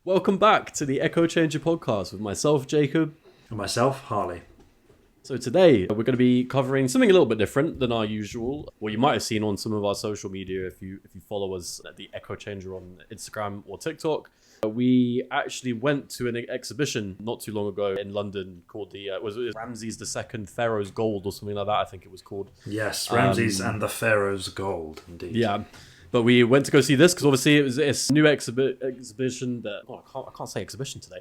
Welcome back to the Echo Changer podcast with myself, Jacob. And myself, Harley. So today we're going to be covering something a little bit different than our usual. Well, you might have seen on some of our social media if you follow us at the Echo Changer on Instagram or TikTok. We actually went to an exhibition not too long ago in London called was it Ramses II Pharaoh's Gold or something like that, I think it was called. Yes, Ramses and the Pharaoh's Gold, indeed. Yeah. But we went to go see this because obviously it's a new exhibition that... Oh, I can't say exhibition today.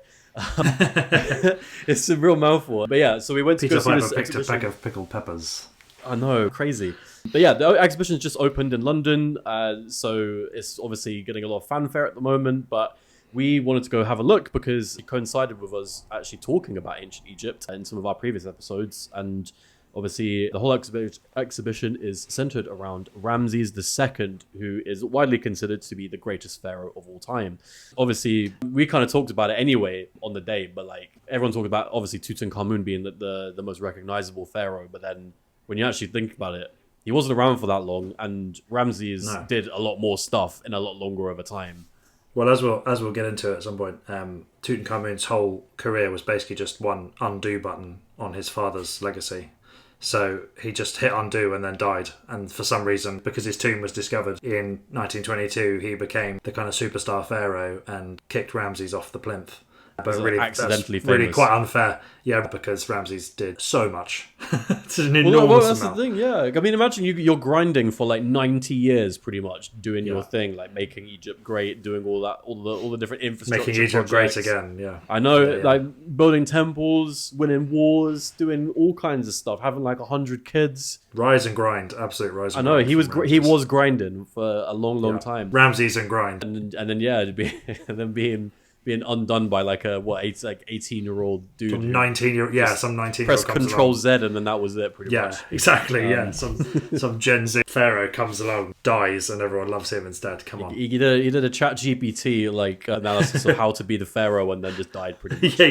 It's a real mouthful. But yeah, so we went to go see this exhibition. Picked a bag of pickled peppers. I know, crazy. But yeah, the exhibition's just opened in London. So it's obviously getting a lot of fanfare at the moment. But we wanted to go have a look because it coincided with us actually talking about ancient Egypt in some of our previous episodes. And obviously, the whole exhibition is centered around Ramses II, who is widely considered to be the greatest pharaoh of all time. Obviously, we kind of talked about it anyway on the day, but like everyone talked about obviously Tutankhamen being the most recognizable pharaoh. But then when you actually think about it, he wasn't around for that long, and Ramses did a lot more stuff in a lot longer of a time. Well, as we'll get into at some point, Tutankhamun's whole career was basically just one undo button on his father's legacy. So he just hit undo and then died. And for some reason, because his tomb was discovered in 1922, he became the kind of superstar pharaoh and kicked Ramses off the plinth. But really, accidentally that's really famous. quite unfair. Yeah, because Ramses did so much. It's an enormous that's amount. the thing, yeah. I mean, imagine you're grinding for like 90 years pretty much, doing your thing, like making Egypt great, doing all that, all the different infrastructure Making Egypt projects. great again, yeah. I know, Yeah. like building temples, winning wars, doing all kinds of stuff, having like 100 kids. Rise and grind, absolute rise and I know, grind. he was grinding for a long time. Ramses and grind. And then and then being undone by like a 18-year-old dude. Some 19-year-old, some 19-year-old press comes Control along. Z and then that was it pretty much. Yeah, exactly, Some Gen Z pharaoh comes along, dies, and everyone loves him instead. Come on. He did a chat GPT like analysis of how to be the pharaoh and then just died pretty much. Yeah,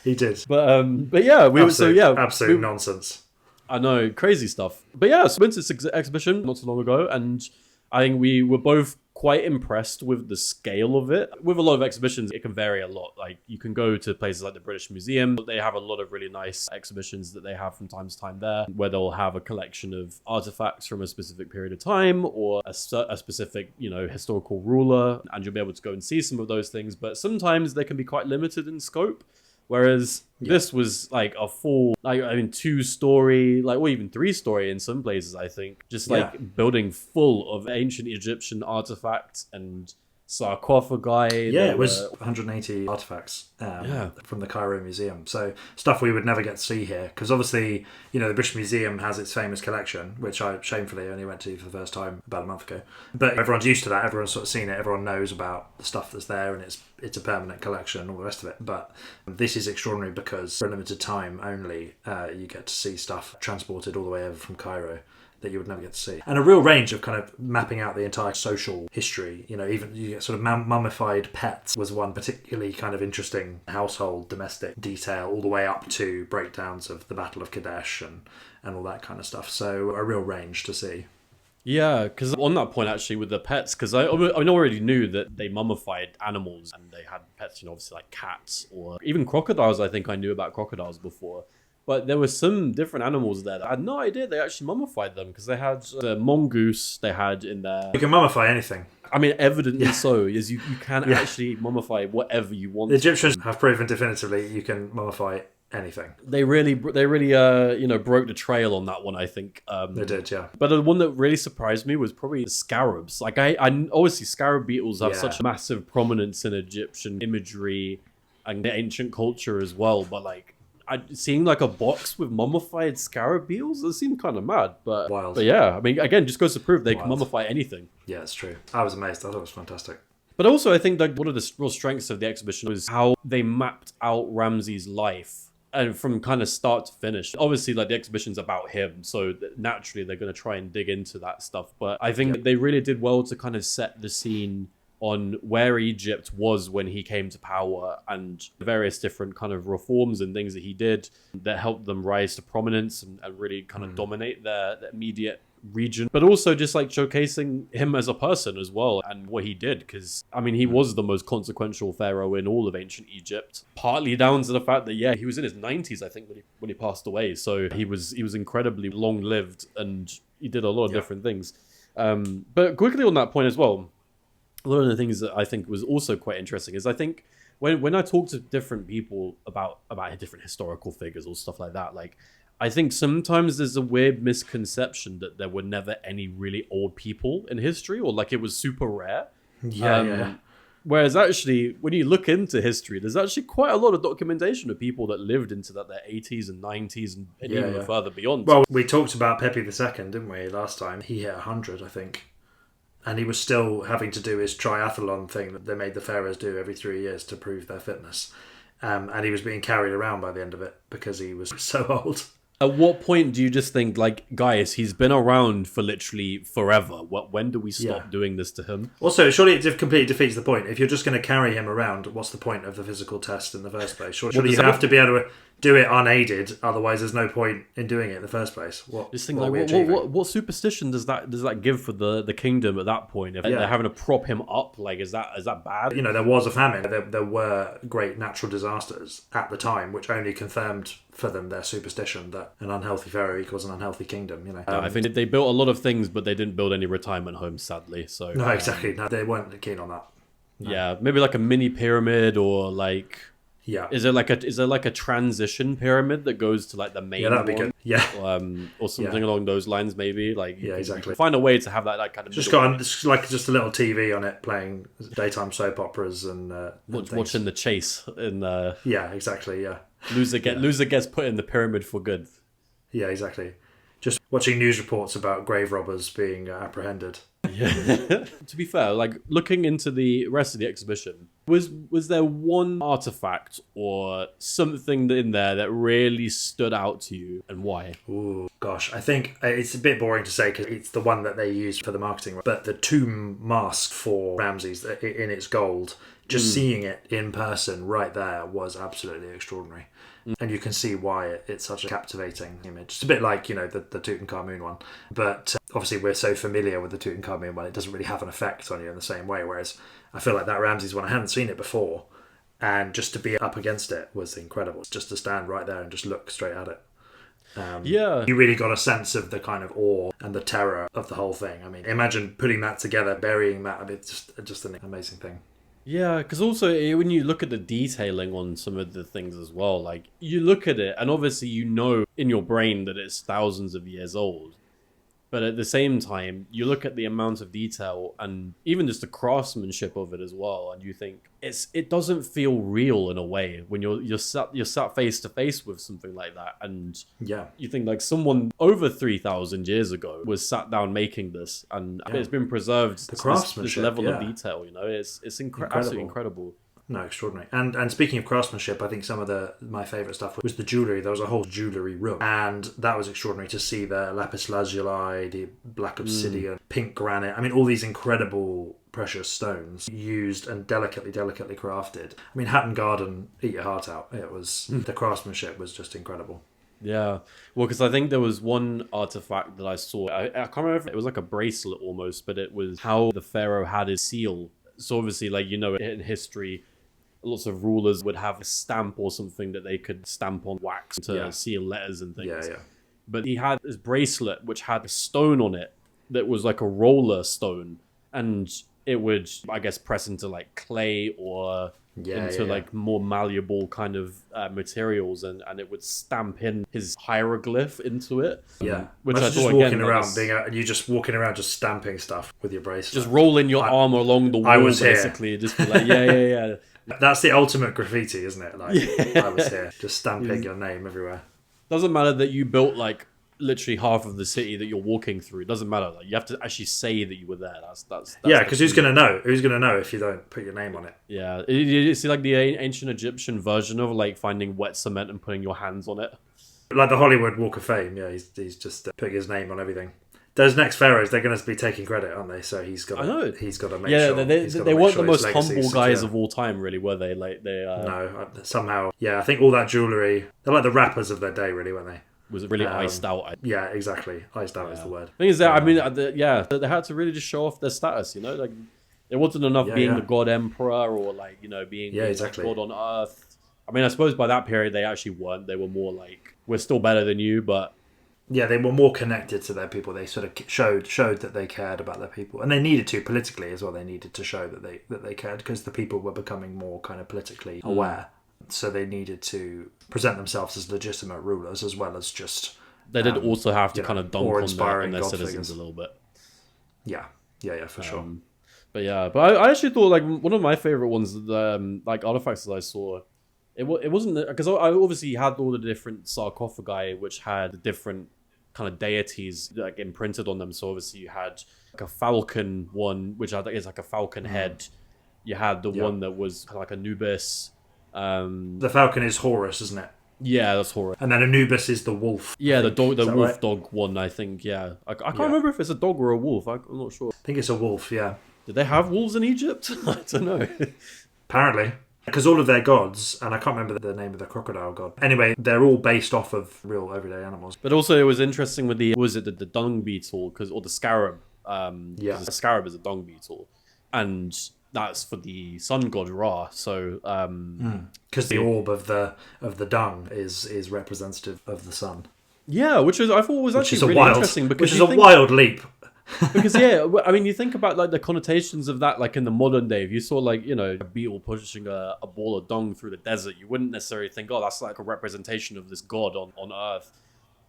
he did. But yeah, absolute nonsense. I know, crazy stuff. But yeah, so we went to this exhibition not so long ago, and I think we were both quite impressed with the scale of it. With a lot of exhibitions, it can vary a lot. Like you can go to places like the British Museum. They have a lot of really nice exhibitions that they have from time to time there, where they'll have a collection of artifacts from a specific period of time or a specific, historical ruler, and you'll be able to go and see some of those things. But sometimes they can be quite limited in scope. Whereas this was like a full, 2-story, or even 3-story in some places, I think. Just building full of ancient Egyptian artifacts and sarcophagi. Yeah, it was 180 artifacts from the Cairo Museum. So stuff we would never get to see here. Because obviously, the British Museum has its famous collection, which I shamefully only went to for the first time about a month ago. But everyone's used to that. Everyone's sort of seen it. Everyone knows about the stuff that's there, and it's a permanent collection and all the rest of it. But this is extraordinary because for a limited time only, you get to see stuff transported all the way over from Cairo that you would never get to see. And a real range of kind of mapping out the entire social history. Even you get sort of mummified pets was one particularly kind of interesting household domestic detail, all the way up to breakdowns of the Battle of Kadesh and all that kind of stuff. So a real range to see. Yeah, because on that point actually with the pets, because I already knew that they mummified animals and they had pets, obviously like cats or even crocodiles. I think I knew about crocodiles before. But there were some different animals there that I had no idea they actually mummified them, because they had the mongoose they had in there. You can mummify anything. I mean, evidently so, is you can actually mummify whatever you want. The Egyptians have proven definitively you can mummify anything. They really broke the trail on that one, I think. They did, yeah. But the one that really surprised me was probably the scarabs. Like, I obviously scarab beetles have such a massive prominence in Egyptian imagery and the ancient culture as well, but like, seeing like a box with mummified scarab beetles, that seemed kind of mad, but wild. But yeah, I mean, again, just goes to prove they can mummify anything. Yeah, it's true. I was amazed. I thought it was fantastic. But also, I think like one of the real strengths of the exhibition was how they mapped out Ramses' life, and from kind of start to finish. Obviously, like the exhibition's about him, so naturally they're going to try and dig into that stuff. But I think they really did well to kind of set the scene on where Egypt was when he came to power and the various different kind of reforms and things that he did that helped them rise to prominence and really kind of dominate their immediate region, but also just like showcasing him as a person as well and what he did. Because I mean, he was the most consequential pharaoh in all of ancient Egypt, partly down to the fact that he was in his 90s, I think, when he passed away. So he was incredibly long lived, and he did a lot of different things. But quickly on that point as well, one of the things that I think was also quite interesting is I think when I talk to different people about different historical figures or stuff like that, like I think sometimes there's a weird misconception that there were never any really old people in history, or like it was super rare. Whereas actually, when you look into history, there's actually quite a lot of documentation of people that lived into their 80s and 90s and even further beyond. Well, we talked about Pepe II, didn't we, last time? He hit 100, I think. And he was still having to do his triathlon thing that they made the pharaohs do every 3 years to prove their fitness. And he was being carried around by the end of it because he was so old. At what point do you just think, like, guys, he's been around for literally forever. When do we stop doing this to him? Also, surely it completely defeats the point. If you're just going to carry him around, what's the point of the physical test in the first place? Surely you have to be able to do it unaided. Otherwise, there's no point in doing it in the first place. What superstition does that give for the kingdom at that point? If they're having to prop him up, like, is that bad? You know, there was a famine. There were great natural disasters at the time, which only confirmed for them their superstition that an unhealthy pharaoh equals an unhealthy kingdom. You know, I think they built a lot of things, but they didn't build any retirement homes, sadly. So no, exactly. No, they weren't keen on that. No. Yeah, maybe like a mini pyramid, or like is there like a transition pyramid that goes to like the main? Yeah, that'd be good. Yeah, or something along those lines, maybe. Like exactly. Find a way to have that kind of just got just a little TV on it playing daytime soap operas and watching the chase and exactly. Yeah. Loser gets put in the pyramid for good. Yeah, exactly. Just watching news reports about grave robbers being apprehended. Yeah. To be fair, like looking into the rest of the exhibition, was there one artifact or something in there that really stood out to you, and why? Ooh, gosh, I think it's a bit boring to say because it's the one that they used for the marketing, but the tomb mask for Ramses in its gold, just seeing it in person right there was absolutely extraordinary. And you can see why it's such a captivating image. It's a bit like, you know, the Tutankhamen one. But obviously we're so familiar with the Tutankhamen one, it doesn't really have an effect on you in the same way. Whereas I feel like that Ramses one, I hadn't seen it before. And just to be up against it was incredible. Just to stand right there and just look straight at it. You really got a sense of the kind of awe and the terror of the whole thing. I mean, imagine putting that together, burying that. I mean, it's just an amazing thing. Yeah, because also when you look at the detailing on some of the things as well, like you look at it and obviously you know in your brain that it's thousands of years old. But at the same time, you look at the amount of detail and even just the craftsmanship of it as well, and you think it doesn't feel real in a way when you're sat face to face with something like that, and you think like someone over 3,000 years ago was sat down making this, and it's been preserved. The craftsmanship, this level of detail, you know, it's absolutely incredible. No, extraordinary. And speaking of craftsmanship, I think some of my favourite stuff was the jewellery. There was a whole jewellery room. And that was extraordinary to see the lapis lazuli, the black obsidian, pink granite. I mean, all these incredible precious stones used and delicately crafted. I mean, Hatton Garden, eat your heart out. It was the craftsmanship was just incredible. Yeah, well, because I think there was one artifact that I saw. I can't remember if it was like a bracelet almost, but it was how the pharaoh had his seal. So obviously, like, you know, in history, lots of rulers would have a stamp or something that they could stamp on wax to seal letters and things. Yeah. But he had this bracelet which had a stone on it that was like a roller stone, and it would, I guess, press into like clay or like more malleable kind of materials, and it would stamp in his hieroglyph into it. Yeah, which I thought just walking around you just walking around just stamping stuff with your bracelet, just rolling your arm along the wall, basically, just be like yeah. That's the ultimate graffiti, isn't it? Like, I was here, just stamping your name everywhere. Doesn't matter that you built like literally half of the city that you're walking through. It doesn't matter. Like, you have to actually say that you were there. That's because who's gonna know? Who's gonna know if you don't put your name on it? Yeah, you see like the ancient Egyptian version of like finding wet cement and putting your hands on it, like the Hollywood Walk of Fame. Yeah, he's just putting his name on everything. Those next pharaohs, they're going to be taking credit, aren't they? So he's got to make sure. Yeah, they weren't the most humble guys of all time, really, were they? Like they no, somehow. Yeah, I think all that jewellery, they're like the rappers of their day, really, weren't they? was really iced out. Yeah, exactly. Iced out is the word. Thing is that, I mean, they had to really just show off their status, you know? Like, it wasn't enough being the god emperor or, like, you know, being exactly. god on earth. I mean, I suppose by that period they actually weren't. They were more like, we're still better than you, but... Yeah, they were more connected to their people. They sort of showed that they cared about their people. And they needed to politically as well. They needed to show that they cared because the people were becoming more kind of politically aware. So they needed to present themselves as legitimate rulers as well as just... They did also have to kind of dunk on their citizens figures. A little bit. Yeah, for sure. But I actually thought like one of my favorite ones, like artifacts that I saw, it wasn't because I obviously had all the different sarcophagi which had different kind of deities like imprinted on them. So obviously you had like a falcon one, which I think is like a falcon head. You had the one that was kind of like Anubis. The falcon is Horus, isn't it? Yeah, that's Horus. And then Anubis is the wolf. Yeah, the wolf dog one, I think. Yeah, I can't remember if it's a dog or a wolf. I'm not sure. I think it's a wolf. Yeah. Did they have wolves in Egypt? I don't know. Apparently. Because all of their gods, and I can't remember the name of the crocodile god. Anyway, they're all based off of real everyday animals. But also it was interesting with the dung beetle, or the scarab. The scarab is a dung beetle. And that's for the sun god Ra. So because the orb of the dung is representative of the sun. Yeah, I thought was actually really interesting because which is a wild leap. Because I mean, you think about like the connotations of that, like in the modern day. If you saw like a beetle pushing a ball of dung through the desert, you wouldn't necessarily think, oh, that's like a representation of this god on Earth.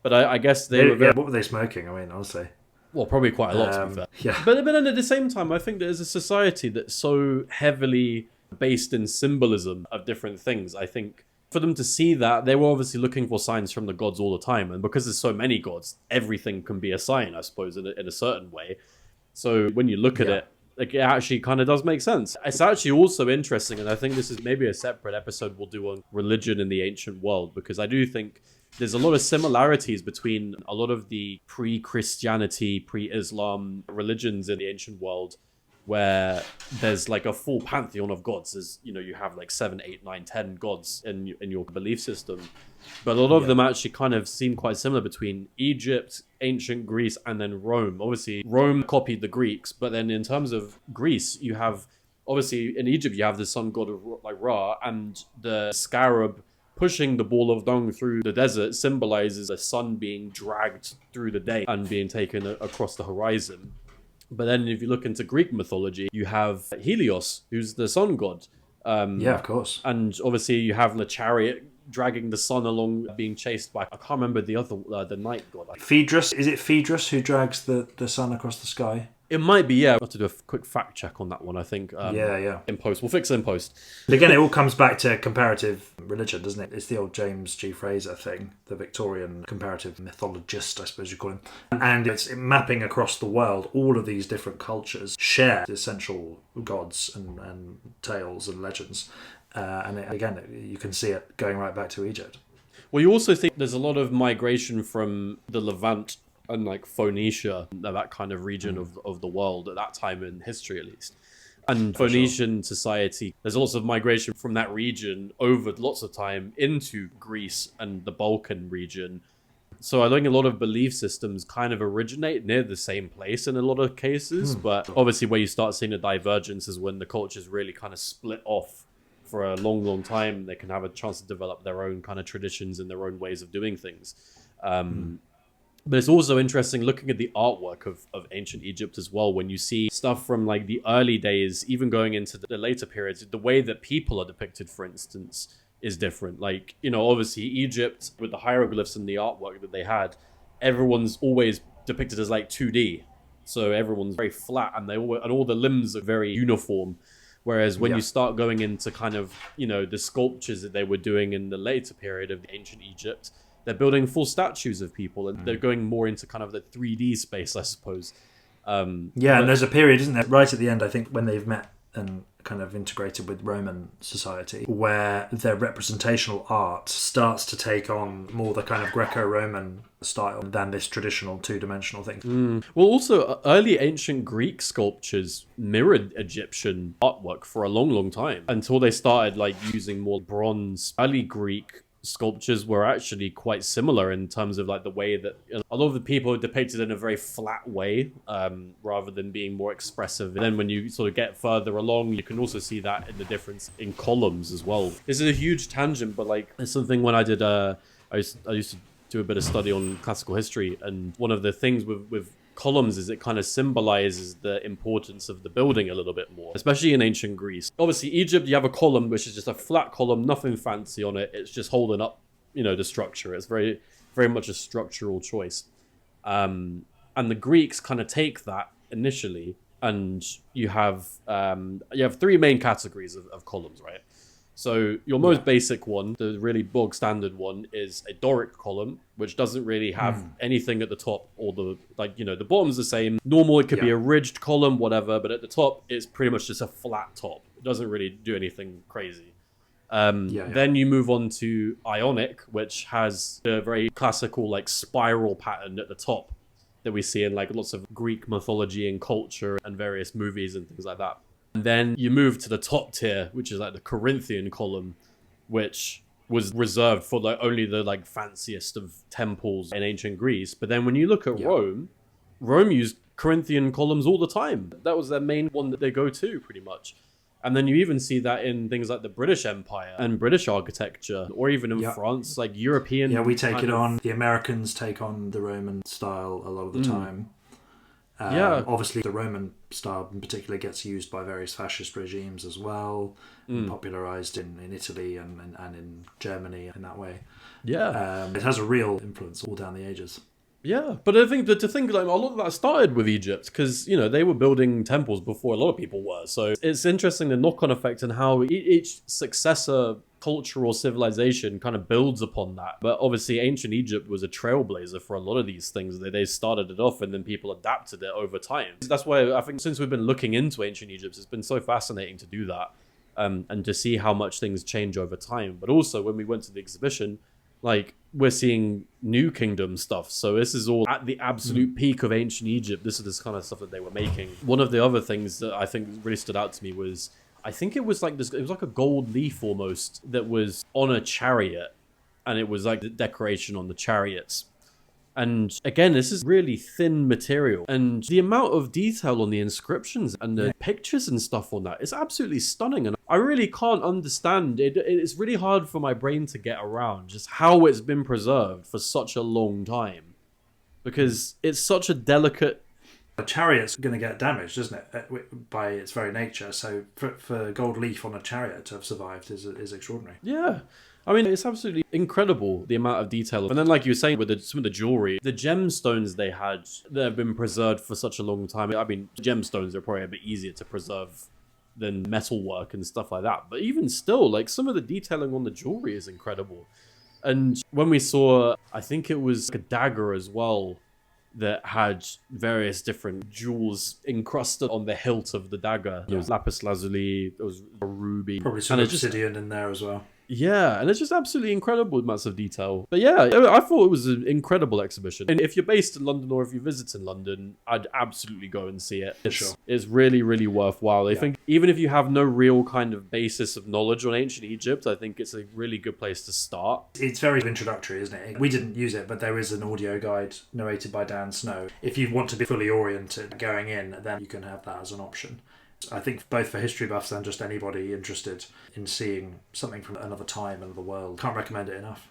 But I guess they were what were they smoking? I mean, honestly. Well, probably quite a lot to be fair. Yeah. But then at the same time, I think there's a society that's so heavily based in symbolism of different things. I think for them to see that, they were obviously looking for signs from the gods all the time. And because there's so many gods, everything can be a sign, I suppose, in a certain way. So when you look at it, like it actually kind of does make sense. It's actually also interesting, and I think this is maybe a separate episode we'll do on religion in the ancient world, because I do think there's a lot of similarities between a lot of the pre-Christianity, pre-Islam religions in the ancient world, where there's like a full pantheon of gods. There's, you have like 7, 8, 9, 10 gods in your belief system. But a lot of them actually kind of seem quite similar between Egypt, ancient Greece, and then Rome. Obviously, Rome copied the Greeks, but then in terms of Greece, you have, obviously in Egypt, you have the sun god of like Ra, and the scarab pushing the ball of dung through the desert symbolizes the sun being dragged through the day and being taken across the horizon. But then if you look into Greek mythology, you have Helios, who's the sun god. Of course. And obviously you have the chariot dragging the sun along, being chased by, I can't remember the other, the night god. Phaedrus, is it Phaedrus who drags the sun across the sky? It might be, yeah. I'll have to do a quick fact check on that one, I think. In post. We'll fix it in post. But again, it all comes back to comparative religion, doesn't it? It's the old James G. Fraser thing, the Victorian comparative mythologist, I suppose you call him. And it's mapping across the world. All of these different cultures share essential gods and tales and legends. Again, you can see it going right back to Egypt. Well, you also think there's a lot of migration from the Levant and like Phoenicia, that kind of region of the world at that time in history at least. And Phoenician society, there's lots of migration from that region over lots of time into Greece and the Balkan region. So I think a lot of belief systems kind of originate near the same place in a lot of cases. But obviously where you start seeing a divergence is when the cultures really kind of split off for a long, long time. They can have a chance to develop their own kind of traditions and their own ways of doing things. But it's also interesting looking at the artwork of ancient Egypt as well. When you see stuff from like the early days, even going into the later periods, the way that people are depicted, for instance, is different. Like, obviously Egypt with the hieroglyphs and the artwork that they had, everyone's always depicted as like 2D. So everyone's very flat and all the limbs are very uniform. Whereas when you start going into kind of, the sculptures that they were doing in the later period of ancient Egypt, they're building full statues of people and they're going more into kind of the 3D space, I suppose. And there's a period, isn't there, right at the end, I think, when they've met and kind of integrated with Roman society, where their representational art starts to take on more the kind of Greco-Roman style than this traditional two-dimensional thing. Well, also, early ancient Greek sculptures mirrored Egyptian artwork for a long, long time, until they started like using more bronze. Early Greek sculptures were actually quite similar in terms of like the way that a lot of the people are depicted in a very flat way, rather than being more expressive. And then when you sort of get further along, you can also see that in the difference in columns as well. This is a huge tangent, but like it's something when I did I used to do a bit of study on classical history, and one of the things with columns is it kind of symbolizes the importance of the building a little bit more, especially in ancient Greece. Obviously, Egypt, you have a column which is just a flat column, nothing fancy on it. It's just holding up, the structure. It's very, very much a structural choice. And the Greeks kind of take that initially, and you have three main categories of columns, right? So your most basic one, the really bog standard one, is a Doric column, which doesn't really have anything at the top, or the bottom's the same. Normal, it could be a ridged column, whatever, but at the top, it's pretty much just a flat top. It doesn't really do anything crazy. Then you move on to Ionic, which has a very classical like spiral pattern at the top that we see in like lots of Greek mythology and culture and various movies and things like that. And then you move to the top tier, which is like the Corinthian column, which was reserved for only the like fanciest of temples in ancient Greece. But then when you look at Rome used Corinthian columns all the time. That was their main one that they go to pretty much. And then you even see that in things like the British Empire and British architecture, or even in France, like European. Yeah, we take it on. The Americans take on the Roman style a lot of the time. Obviously, the Roman style in particular gets used by various fascist regimes as well, popularized in Italy and in Germany in that way. Yeah. It has a real influence all down the ages. Yeah, but I think to think like a lot of that started with Egypt because they were building temples before a lot of people were. So it's interesting the knock-on effect and how each successor culture or civilization kind of builds upon that. But obviously, ancient Egypt was a trailblazer for a lot of these things. They started it off and then people adapted it over time. That's why I think since we've been looking into ancient Egypt, it's been so fascinating to do that and to see how much things change over time. But also, when we went to the exhibition, like we're seeing New Kingdom stuff. So this is all at the absolute peak of ancient Egypt. This is this kind of stuff that they were making. One of the other things that I think really stood out to me was, I think it was like this, it was like a gold leaf almost that was on a chariot, and it was like the decoration on the chariots. And again, this is really thin material, and the amount of detail on the inscriptions and the pictures and stuff on that is absolutely stunning. And I really can't understand it. It's really hard for my brain to get around just how it's been preserved for such a long time, because it's such a delicate. A chariot's going to get damaged, isn't it, by its very nature? So for gold leaf on a chariot to have survived is extraordinary. Yeah. I mean, it's absolutely incredible, the amount of detail. And then, like you were saying, with some of the jewelry, the gemstones they had that have been preserved for such a long time. I mean, gemstones are probably a bit easier to preserve than metalwork and stuff like that. But even still, like, some of the detailing on the jewelry is incredible. And when we saw, I think it was a dagger as well, that had various different jewels encrusted on the hilt of the dagger. There was lapis lazuli, there was a ruby. Probably some obsidian in there as well. Yeah, and it's just absolutely incredible amounts of detail. But yeah, I thought it was an incredible exhibition. And if you're based in London or if you visit in London, I'd absolutely go and see it. It's really, really worthwhile. I think even if you have no real kind of basis of knowledge on ancient Egypt, I think it's a really good place to start. It's very introductory, isn't it? We didn't use it, but there is an audio guide narrated by Dan Snow. If you want to be fully oriented going in, then you can have that as an option. I think both for history buffs and just anybody interested in seeing something from another time, another world, can't recommend it enough.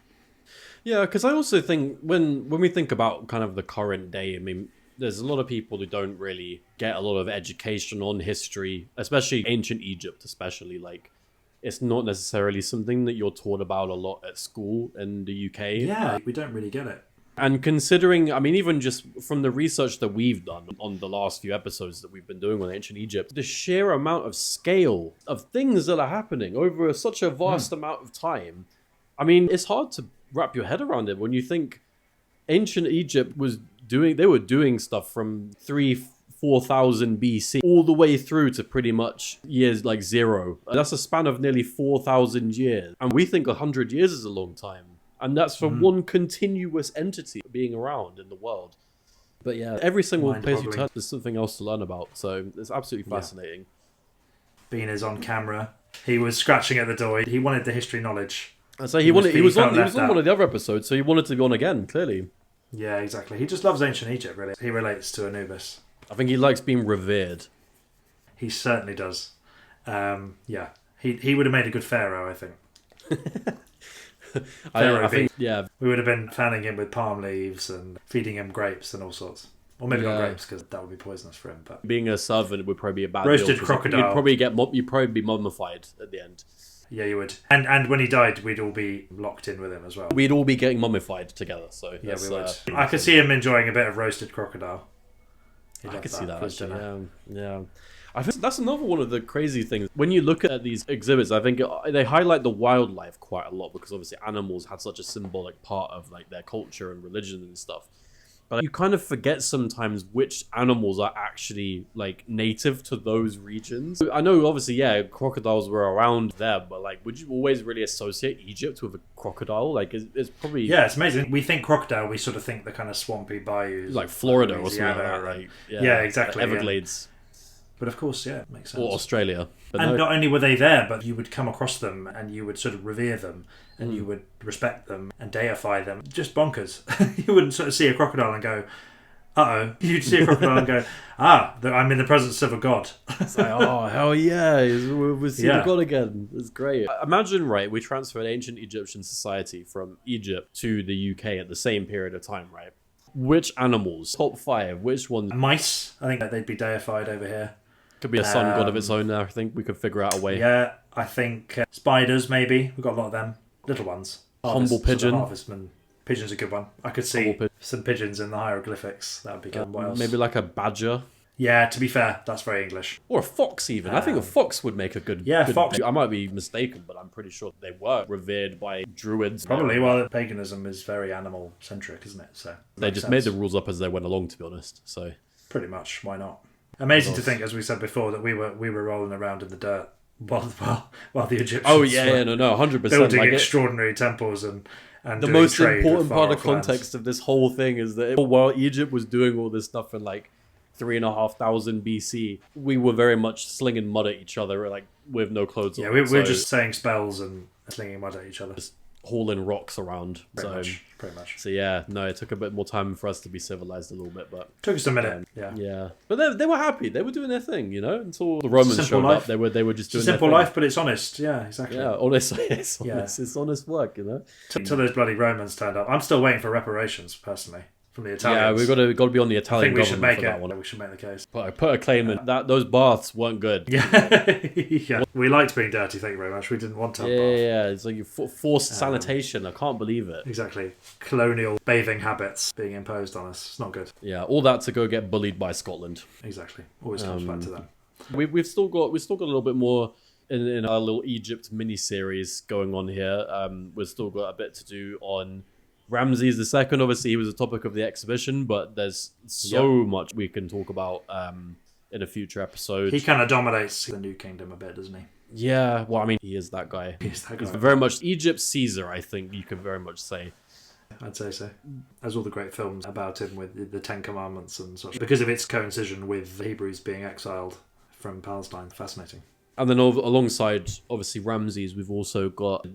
Yeah, because I also think when we think about kind of the current day, I mean, there's a lot of people who don't really get a lot of education on history, especially ancient Egypt, especially. Like, it's not necessarily something that you're taught about a lot at school in the UK. Yeah, we don't really get it. And considering, I mean, even just from the research that we've done on the last few episodes that we've been doing on ancient Egypt, the sheer amount of scale of things that are happening over such a vast amount of time, I mean, it's hard to wrap your head around it when you think ancient Egypt they were doing stuff from 4,000 BC all the way through to pretty much years like 0. That's a span of nearly 4,000 years. And we think 100 years is a long time. And that's for one continuous entity being around in the world. But yeah, every single place you touch, there's something else to learn about. So it's absolutely fascinating. Bean is on camera. He was scratching at the door. He wanted the history knowledge. And so he was on left one out. of the other episodes, so he wanted to be on again, clearly. Yeah, exactly. He just loves ancient Egypt, really. He relates to Anubis. I think he likes being revered. He certainly does. Yeah. He would have made a good pharaoh, I think. I think, yeah. We would have been fanning him with palm leaves and feeding him grapes and all sorts. Or maybe not grapes, because that would be poisonous for him. But being a servant would probably be a bad roasted deal, crocodile. You'd probably be mummified at the end. Yeah, you would. And when he died, we'd all be locked in with him as well. We'd all be getting mummified together. So yeah, we would. I could see him enjoying a bit of roasted crocodile. I could see that actually. Yeah. I think that's another one of the crazy things. When you look at these exhibits, I think they highlight the wildlife quite a lot because obviously animals had such a symbolic part of like their culture and religion and stuff. But you kind of forget sometimes which animals are actually like native to those regions. I know obviously, yeah, crocodiles were around there, but like, would you always really associate Egypt with a crocodile? Like, it's probably... Yeah, it's amazing. We think crocodile, we sort of think the kind of swampy bayous. Like Florida or something like that, right? Yeah, exactly. Everglades. Yeah. But of course, yeah, it makes sense. Or Australia. But and not only were they there, but you would come across them and you would sort of revere them and you would respect them and deify them. Just bonkers. You wouldn't sort of see a crocodile and go, uh-oh. You'd see a crocodile and go, I'm in the presence of a god. It's like, oh, hell yeah. We'll see the god again. It's great. Imagine, right, we transferred ancient Egyptian society from Egypt to the UK at the same period of time, right? Which animals? Top 5. Which ones? Mice. I think that they'd be deified over here. Could be a sun god of its own there. I think we could figure out a way. Yeah, I think spiders, maybe. We've got a lot of them. Little ones. Humble pigeon. Harvestman. Pigeon's a good one. I could see some pigeons in the hieroglyphics. That would be good. What else? Maybe like a badger. Yeah, to be fair, that's very English. Or a fox even. I think a fox would make a good... fox. I might be mistaken, but I'm pretty sure they were revered by druids. Probably. Well, paganism is very animal-centric, isn't it? So they just made the rules up as they went along, to be honest. So pretty much. Why not? Amazing to think, as we said before, that we were rolling around in the dirt while the Egyptians were 100%. building extraordinary temples and the most important part of context of this whole thing is that while Egypt was doing all this stuff in like 3,500 BC, we were very much slinging mud at each other, like with no clothes on. Yeah, we were just saying spells and slinging mud at each other. Just hauling rocks around. Pretty much. So yeah, no, it took a bit more time for us to be civilized a little bit, but took us a minute. Yeah. But they were happy. They were doing their thing, until the Romans showed up. They were just doing simple their thing. life, but it's honest. Yeah, exactly. Yeah, honest. It's honest. It's honest work, Until those bloody Romans turned up. I'm still waiting for reparations, personally. From the Italians. Yeah, we've got to be on the Italian government for that one. We should make the case. Put a claim in that those baths weren't good. Yeah, we liked being dirty. Thank you very much. We didn't want to have baths. Yeah. It's like forced sanitation. I can't believe it. Exactly, colonial bathing habits being imposed on us. It's not good. Yeah, all that to go get bullied by Scotland. Exactly, always comes back to them. We've still got a little bit more in our little Egypt mini series going on here. We've still got a bit to do on Ramses II. Obviously, he was a topic of the exhibition, but there's so much we can talk about in a future episode. He kind of dominates the New Kingdom a bit, doesn't he? Yeah, well, I mean, he is that guy. He's very much Egypt's Caesar, I think you could very much say. I'd say so. As all the great films about him with the Ten Commandments and such, because of its coincision with the Hebrews being exiled from Palestine. Fascinating. And then alongside, obviously, Ramses, we've also got,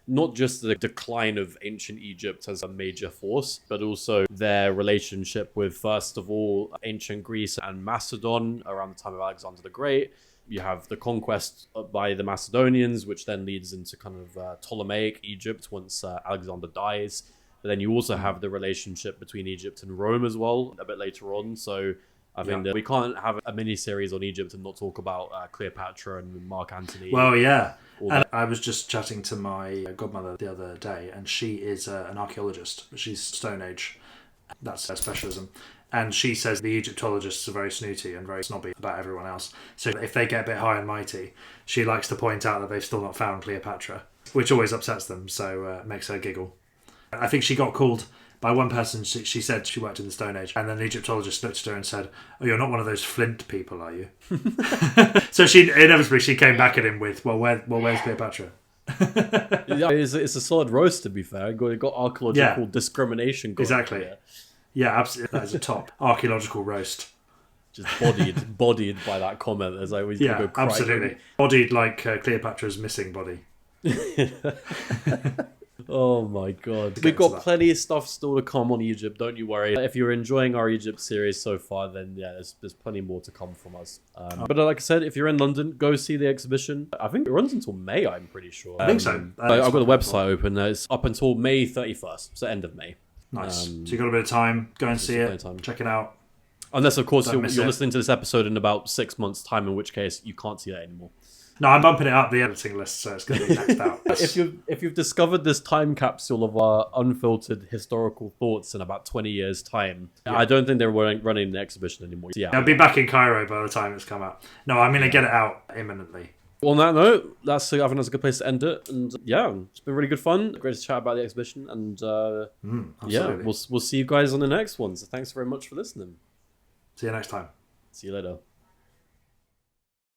not just the decline of ancient Egypt as a major force, but also their relationship with, first of all, ancient Greece and Macedon around the time of Alexander the Great. You have the conquest by the Macedonians, which then leads into kind of Ptolemaic Egypt once Alexander dies. But then you also have the relationship between Egypt and Rome as well, a bit later on. So I think that we can't have a mini-series on Egypt and not talk about Cleopatra and Mark Antony. Well, yeah. And I was just chatting to my godmother the other day, and she is an archaeologist. She's Stone Age. That's her specialism. And she says the Egyptologists are very snooty and very snobby about everyone else. So if they get a bit high and mighty, she likes to point out that they've still not found Cleopatra, which always upsets them, so it makes her giggle. I think she got called... by one person, she said she worked in the Stone Age, and then an Egyptologist looked at her and said, "Oh, you're not one of those flint people, are you?" So she came back at him with, where's Cleopatra?" Yeah, it's a solid roast, to be fair. It got archaeological discrimination going. Exactly. Here. Yeah, absolutely. That is a top archaeological roast. Just bodied by that comment, as I always go crying. Absolutely. Bodied like Cleopatra's missing body. Oh my god. We've got plenty of stuff still to come on Egypt, don't you worry. If you're enjoying our Egypt series so far, then yeah, there's plenty more to come from us. But like I said, if you're in London, go see the exhibition. I think it runs until May, I'm pretty sure. I think so. I've got the website open. It's up until May 31st, so end of May. Nice. So you've got a bit of time. Go and see it. Check it out. Unless, of course, you're listening to this episode in about 6 months' time, in which case you can't see that anymore. No, I'm bumping it up the editing list, so it's going to be next out. If you've discovered this time capsule of our unfiltered historical thoughts in about 20 years' time, I don't think they're running the exhibition anymore. So, yeah, I'll be back in Cairo by the time it's come out. No, I'm going to get it out imminently. On that note, I think that's a good place to end it. And yeah, it's been really good fun. Great to chat about the exhibition. And yeah, we'll see you guys on the next one. So thanks very much for listening. See you next time. See you later.